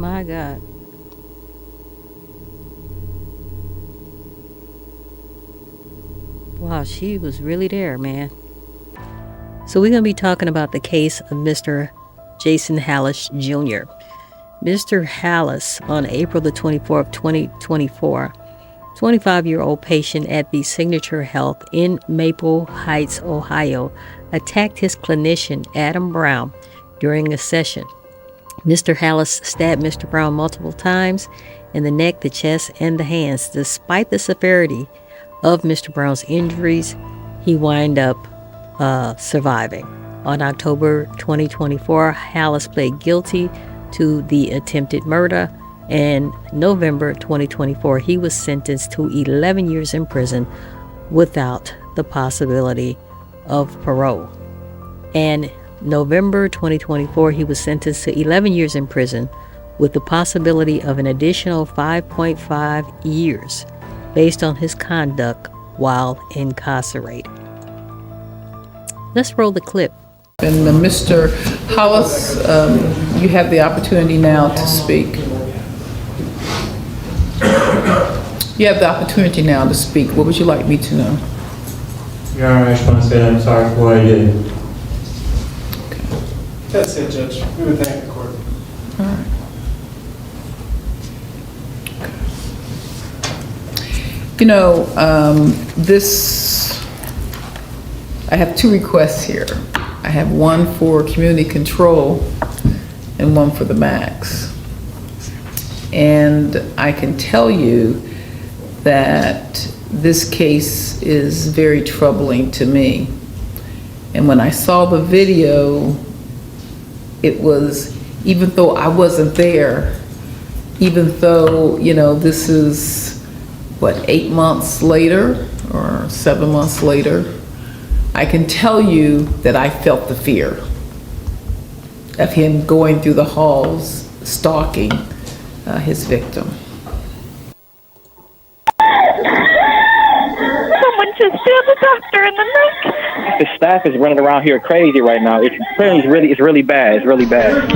My God. Wow, she was really there, man. So we're going to be talking about the case of Mr. Jason Halasz Jr. Mr. Halasz, on April the 24th, 2024, 25-year-old patient at the Signature Health in Maple Heights, Ohio, attacked his clinician, Adam Brown, during a session. Mr. Halasz stabbed Mr. Brown multiple times in the neck, the chest, and the hands. Despite the severity of Mr. Brown's injuries, he wound up surviving. On October 2024, Halasz pled guilty to the attempted murder. In November 2024, he was sentenced to 11 years in prison without the possibility of parole. And November 2024, he was sentenced to 11 years in prison with the possibility of an additional 5.5 years based on his conduct while incarcerated. Let's roll the clip. And Mr. Halasz, you have the opportunity now to speak. You have the opportunity now to speak. What would you like me to know? Your Honor, I just want to say that I'm sorry for what I did. That's it, Judge. We would thank the court. All right. You know, I have two requests here. I have one for community control and one for the max. And I can tell you that this case is very troubling to me. And when I saw the video, it was, even though I wasn't there, even though, you know, this is, 8 months later or 7 months later, I can tell you that I felt the fear of him going through the halls, stalking his victim. Someone just stabbed the doctor in the neck. The staff is running around here crazy right now. It's really bad. It's really bad.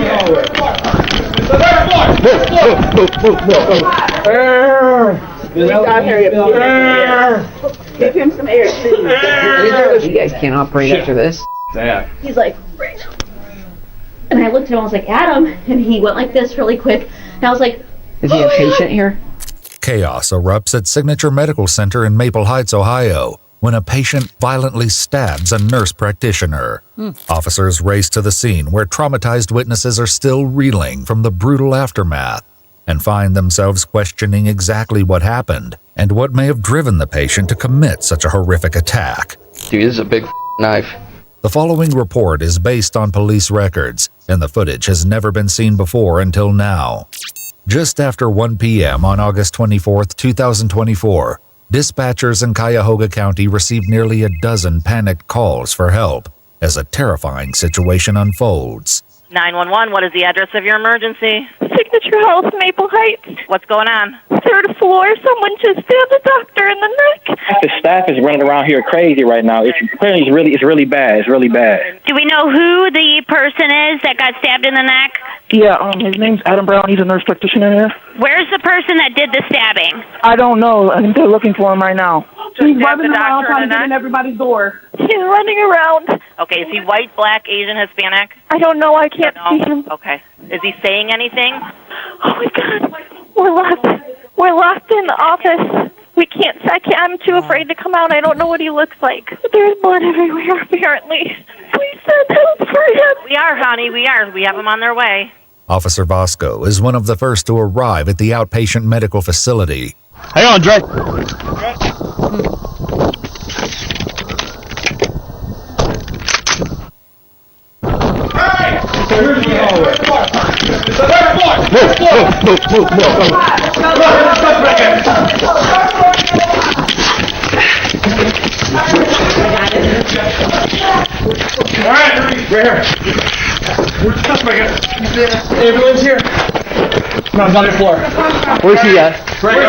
Give him some air, please. You guys can't operate after this. Yeah. He's like, and I looked at him, I was like, Adam, and he went like this really quick, and I was like, Is he a patient here? Chaos erupts at Signature Medical Center in Maple Heights, Ohio, when a patient violently stabs a nurse practitioner. Officers race to the scene where traumatized witnesses are still reeling from the brutal aftermath and find themselves questioning exactly what happened and what may have driven the patient to commit such a horrific attack. Dude, this is a big knife. The following report is based on police records, and the footage has never been seen before until now. Just after 1 p.m. on August 24, 2024, dispatchers in Cuyahoga County received nearly a dozen panicked calls for help as a terrifying situation unfolds. 911, what is the address of your emergency? Signature Health, Maple Heights. What's going on? 3rd floor, someone just stabbed the doctor in the neck. The staff is running around here crazy right now. It's really bad. It's really bad. Do we know who the person is that got stabbed in the neck? Yeah, his name's Adam Brown. He's a nurse practitioner here. Where's the person that did the stabbing? I don't know. I think they're looking for him right now. He's running around trying to get in everybody's door. He's running around. Okay, is he white, black, Asian, Hispanic? I don't know. I can't see him. Okay. Is he saying anything? Oh my God. We're locked in the office. We can't, I'm too afraid to come out. I don't know what he looks like. There's blood everywhere, apparently. Please send help for him. We are, honey. We are. We have them on their way. Officer Vasco is one of the first to arrive at the outpatient medical facility. Hang on, Drake. All right, right here. Where's the suspect? Everyone's here. No, he's on the floor. Where's he at? Right here.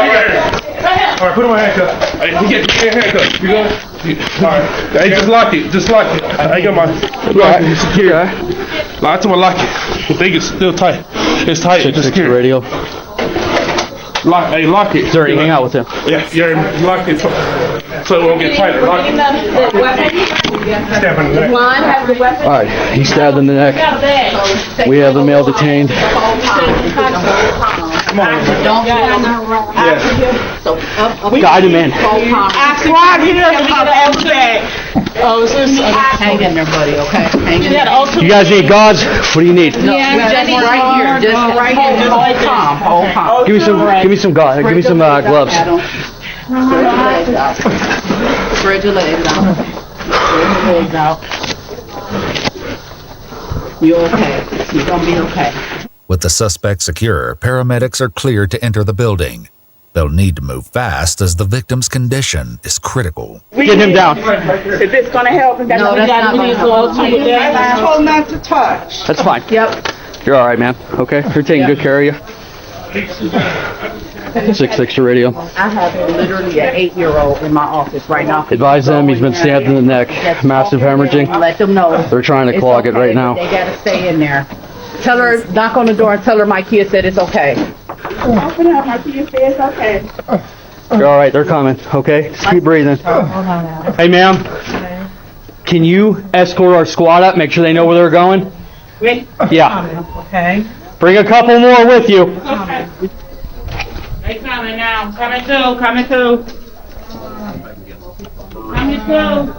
All right, put him on handcuff. He get handcuff. You go. All right. Hey, just lock it. Just lock it. I got my lock it. Secure. Lock it. Lock it. The thing is still tight. It's tight. Just secure radio. Lock it. Sir, hang out with him. Yeah, lock it so it won't get tighter. Lock it. Step in the neck. All right, he stabbed in the neck. We have the male detained. Come on, man. Guide him in. Hang in there, buddy, okay? Hang in there. You guys need gauze? What do you need? Just right here, just hold calm. Give me some gauze. Give me some gloves. Spread your legs out. Spread your legs out. You're okay. You're gonna be okay. With the suspect secure, paramedics are cleared to enter the building. They'll need to move fast as the victim's condition is critical. Get him down. If it's gonna help, No, that's not gonna help. I told not to touch. That's fine. Yep. You're all right, man. Okay, they're taking good care of you. 6-6 radio. I have literally an 8-year-old in my office right now. Advise them he's been stabbed in the neck. Massive hemorrhaging. Let them know. They're trying to It's clog it okay, right but now. They gotta stay in there. Tell her, knock on the door and tell her my kid said it's okay. Open up, my kid said it's okay. You're all right. They're coming. Okay, just keep breathing. Hey, ma'am. Can you escort our squad up? Make sure they know where they're going. Yeah. Okay. Bring a couple more with you. They coming now. Coming through. Coming through. Coming through.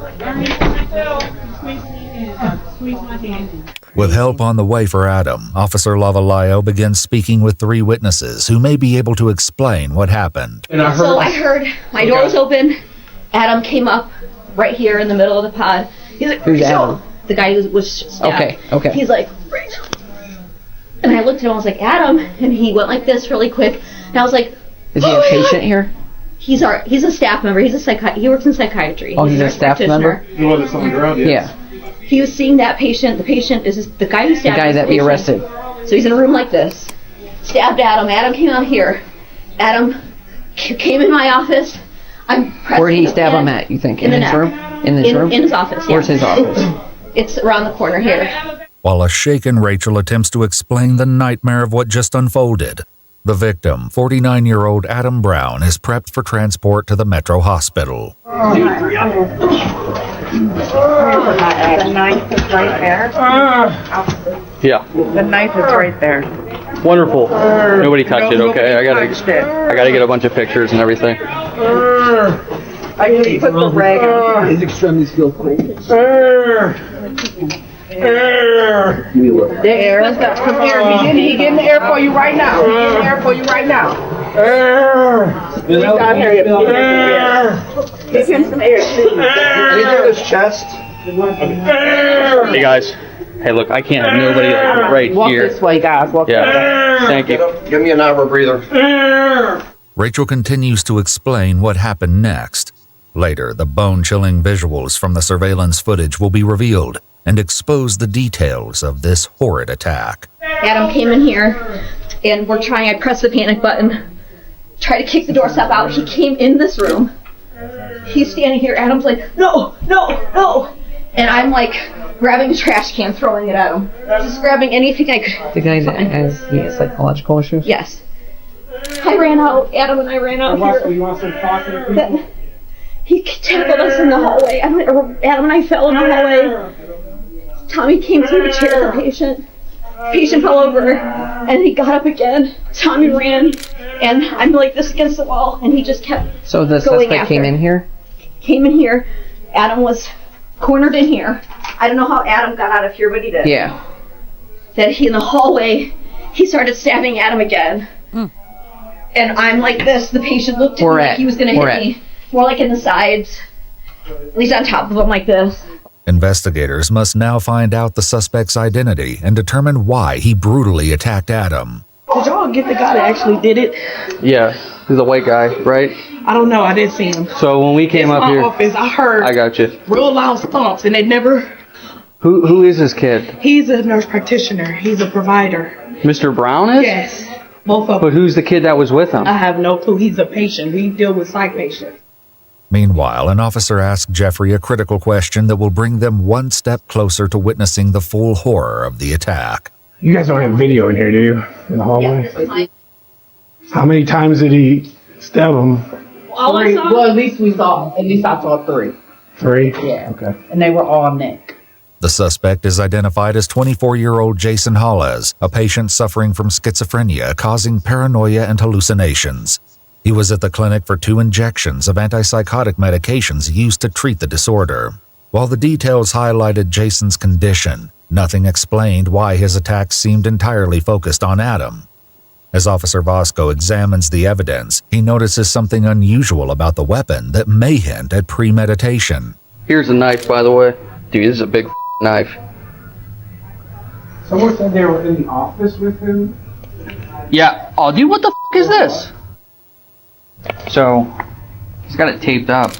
Squeeze my hand. With help on the way for Adam, Officer Lavalayo begins speaking with 3 witnesses who may be able to explain what happened. So I heard my door was open. Adam came up right here in the middle of the pod. He's like, Who's Adam? The guy who was stabbed. Okay. He's like, Rachel. And I looked at him, I was like, Adam. And he went like this really quick. And I was like, Is he a patient here? He's a staff member. He works in psychiatry. Oh, he's a nurse staff member? practitioner. You want this on the ground? Yeah. He was seeing that patient. The patient is the guy who stabbed The guy this that we patient. arrested. So he's in a room like this. Stabbed Adam. Adam came out here. Adam came in my office. I'm pressing Where did he his stab him hand at, you think? in In the his neck. room? In this room? In his office, yeah. Where's his office? It's around the corner here. While a shaken Rachel attempts to explain the nightmare of what just unfolded, the victim, 49-year-old Adam Brown, is prepped for transport to the Metro Hospital. The knife is right there. Yeah. The knife is right there. Wonderful. Nobody touch it, okay? I touched it. gotta get a bunch of pictures and everything. I just put the rag on. His extremities feel cold. The air. Come here. He getting the air for you right now. He getting the air for you right now. He's down here. Give him some air, please. Anything in his chest? Hey, guys. Hey, look, I can't have nobody like right Walk here. this way, guys. Walk this way. Yeah. Thank you. Give me an hour breather. Rachel continues to explain what happened next. Later, the bone-chilling visuals from the surveillance footage will be revealed and expose the details of this horrid attack. Adam came in here, and I pressed the panic button, tried to kick the doorstep out. He came in this room. He's standing here. Adam's like, no, no, no. And I'm like grabbing a trash can, throwing it at him. Just grabbing anything I could. The guy that has psychological issues? Yes. I ran out. Adam and I ran out here. You want some coffee? Then he tackled us in the hallway. Adam and I fell in the hallway. Tommy came through to chair the patient. Patient fell over, and he got up again. Tommy ran, and I'm like this against the wall, and he just kept So the going suspect after. came in here? Came in here. Adam was cornered in here. I don't know how Adam got out of here, but he did. Yeah. Then in the hallway, he started stabbing Adam again. And I'm like this. The patient looked at me like he was going to hit me. More like in the sides. At least on top of him like this. Investigators must now find out the suspect's identity and determine why he brutally attacked Adam. Did y'all get the guy that actually did it? Yeah, he's a white guy, right? I don't know. I didn't see him. So when we came It's up my here, office. I heard I got you. real loud stomps, and they never. Who is this kid? He's a nurse practitioner. He's a provider. Mr. Brown is? Yes, both of But them. who's the kid that was with him? I have no clue. He's a patient. We deal with psych patients. Meanwhile, an officer asks Jeffrey a critical question that will bring them one step closer to witnessing the full horror of the attack. You guys don't have video in here, do you? In the hallway? How many times did he stab him? Three. Well, at least I saw 3. 3? Yeah. Okay. And they were all neck. The suspect is identified as 24-year-old Jason Halasz, a patient suffering from schizophrenia causing paranoia and hallucinations. He was at the clinic for 2 injections of antipsychotic medications used to treat the disorder. While the details highlighted Jason's condition, nothing explained why his attacks seemed entirely focused on Adam. As Officer Vasco examines the evidence, he notices something unusual about the weapon that may hint at premeditation. Here's a knife, by the way. Dude, this is a big knife. Someone said they were in the office with him? Yeah. Oh, dude, what the is this? So, he's got it taped up.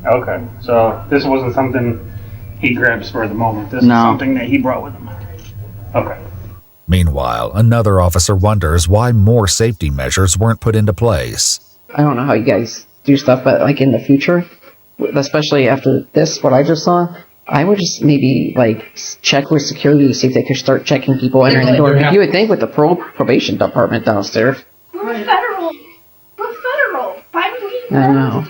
Okay, so this wasn't something he grabs for the moment. This is something that he brought with him. Okay. Meanwhile, another officer wonders why more safety measures weren't put into place. I don't know how you guys do stuff, but like in the future, especially after this, what I just saw, I would just maybe like check with security to see if they could start checking people entering the door. You would think with the probation department downstairs. We're federal. I know.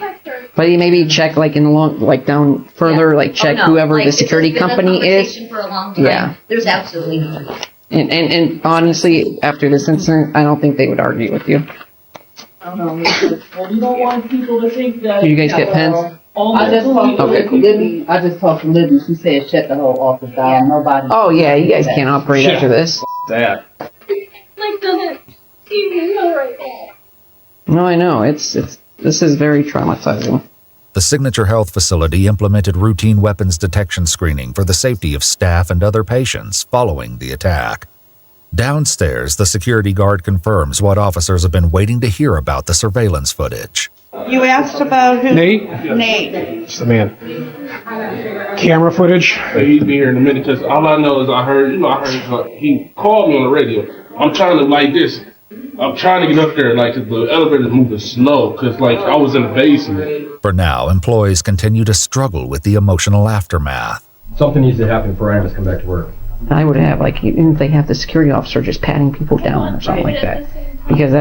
But you maybe check like in the long, like down further, like check whoever the security company is. For a long time. Yeah. There's absolutely no reason. And honestly, after this incident, I don't think they would argue with you. I don't know. Well, we don't want people to think that. Do you guys get pens? I just talked to Libby. I just talked to Libby. She said shut the whole office down. Nobody. Oh yeah, you guys can't operate after this. That. Like, doesn't even know right now. No, I know. This is very traumatizing. The Signature Health facility implemented routine weapons detection screening for the safety of staff and other patients following the attack. Downstairs, the security guard confirms what officers have been waiting to hear about the surveillance footage. You asked about who? Nate? Nate. It's the man. Camera footage? He'll be here in a minute, because all I know is I heard he called me on the radio. I'm trying to like this. I'm trying to get up there, like, the elevator's moving slow, because, like, I was in the basement. For now, employees continue to struggle with the emotional aftermath. Something needs to happen before Amos come back to work. I would have, like, even if they have the security officer just patting people down or something like that. Because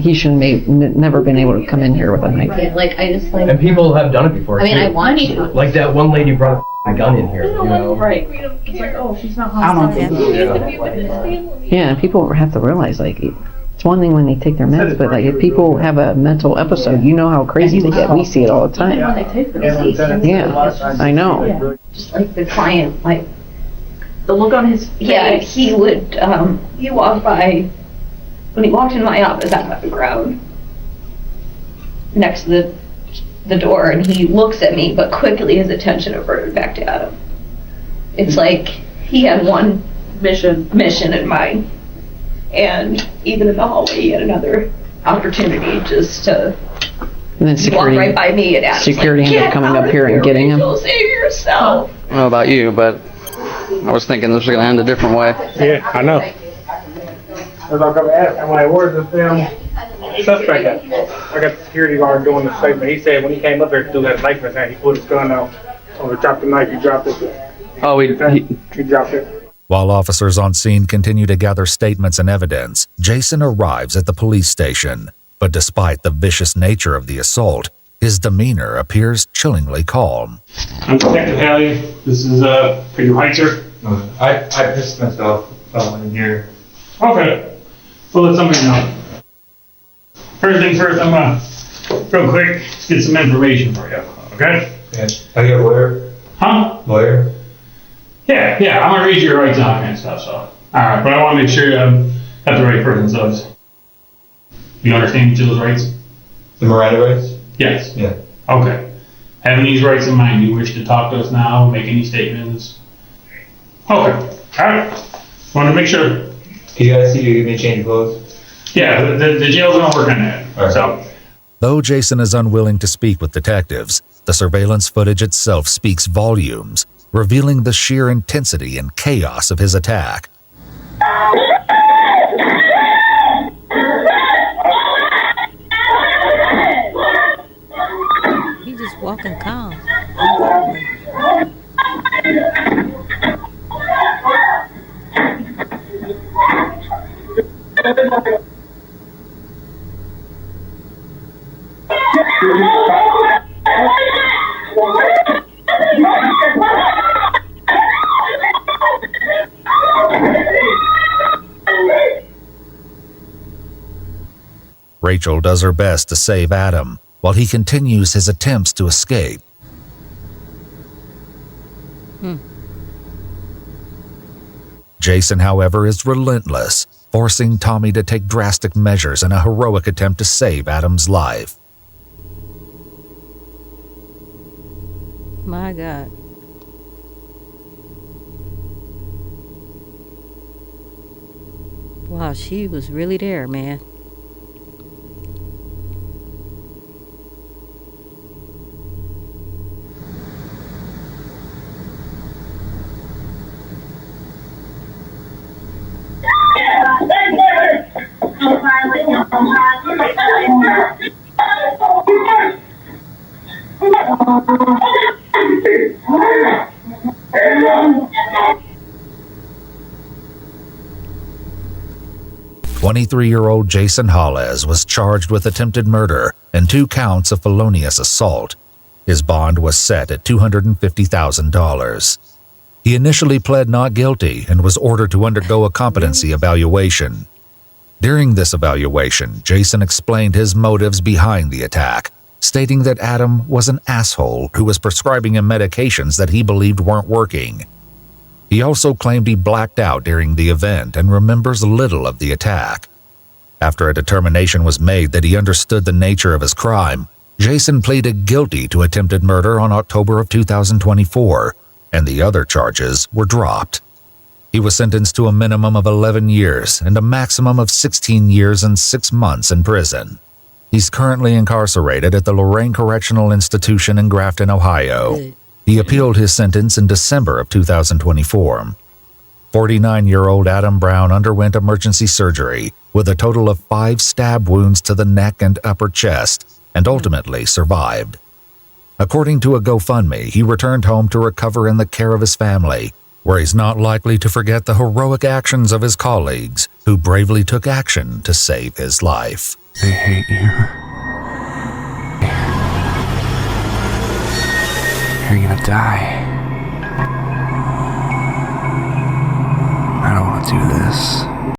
he shouldn't never been able to come in here with a knife. Right, like, I just like. And people have done it before, I mean, too. I want to. Like that one lady brought a gun in here, you know? Right. It's like, oh, she's not I don't hostile. Yeah, and people have to realize, like, it's one thing when they take their meds, but, like, if people have a mental episode, you know how crazy they get. We see it all the time. When they take them. Yeah, I know. Just like the client, like the look on his face. Yeah, he would. He walked by. When he walked into my office, I'm on the ground next to the door, and he looks at me, but quickly his attention averted back to Adam. It's like he had one mission in mind, and even in the hallway, he had another opportunity just to. And then security, walk right by me, and Adam's security like, ended up coming up here and getting him. Rachel, save yourself. I don't know about you, but I was thinking this was going to end a different way. Yeah, I know. As I come at him, like, where's the suspect at? I got the security guard doing the statement. He said when he came up there to do that knife in his hand, he pulled his gun out. So he dropped the knife, he dropped it. Oh, he dropped it. While officers on scene continue to gather statements and evidence, Jason arrives at the police station. But despite the vicious nature of the assault, his demeanor appears chillingly calm. I'm Detective Haley. This is for your height, sir. I pissed myself in here. Okay. Well, let somebody know. First things first, I'm real quick, get some information for you, okay? Yeah. I get a lawyer? Huh? Lawyer? Yeah, I'm gonna read your rights and all kind of stuff, so. Alright, but I wanna make sure you have the right person, so you understand each of those rights? The Miranda rights? Yes. Yeah. Okay. Having these rights in mind, do you wish to talk to us now, make any statements? Okay, alright. Wanna make sure. Can you guys see you give me a change of clothes? Yeah, the jail's gonna work on that, right. So. Though Jason is unwilling to speak with detectives, the surveillance footage itself speaks volumes, revealing the sheer intensity and chaos of his attack. He's just walking calm. Rachel does her best to save Adam while he continues his attempts to escape. Jason, however, is relentless, forcing Tommy to take drastic measures in a heroic attempt to save Adam's life. My God. Wow, she was really there, man. "23-year-old Jason Halasz was charged with attempted murder and 2 counts of felonious assault. His bond was set at $250,000. He initially pled not guilty and was ordered to undergo a competency evaluation. During this evaluation, Jason explained his motives behind the attack, stating that Adam was an asshole who was prescribing him medications that he believed weren't working. He also claimed he blacked out during the event and remembers little of the attack. After a determination was made that he understood the nature of his crime, Jason pleaded guilty to attempted murder on October of 2024, and the other charges were dropped. He was sentenced to a minimum of 11 years and a maximum of 16 years and 6 months in prison. He's currently incarcerated at the Lorraine Correctional Institution in Grafton, Ohio. He appealed his sentence in December of 2024. 49-year-old Adam Brown underwent emergency surgery with a total of 5 stab wounds to the neck and upper chest, and ultimately survived. According to a GoFundMe, he returned home to recover in the care of his family, where he's not likely to forget the heroic actions of his colleagues who bravely took action to save his life. They hate you. You're gonna die. I don't want to do this.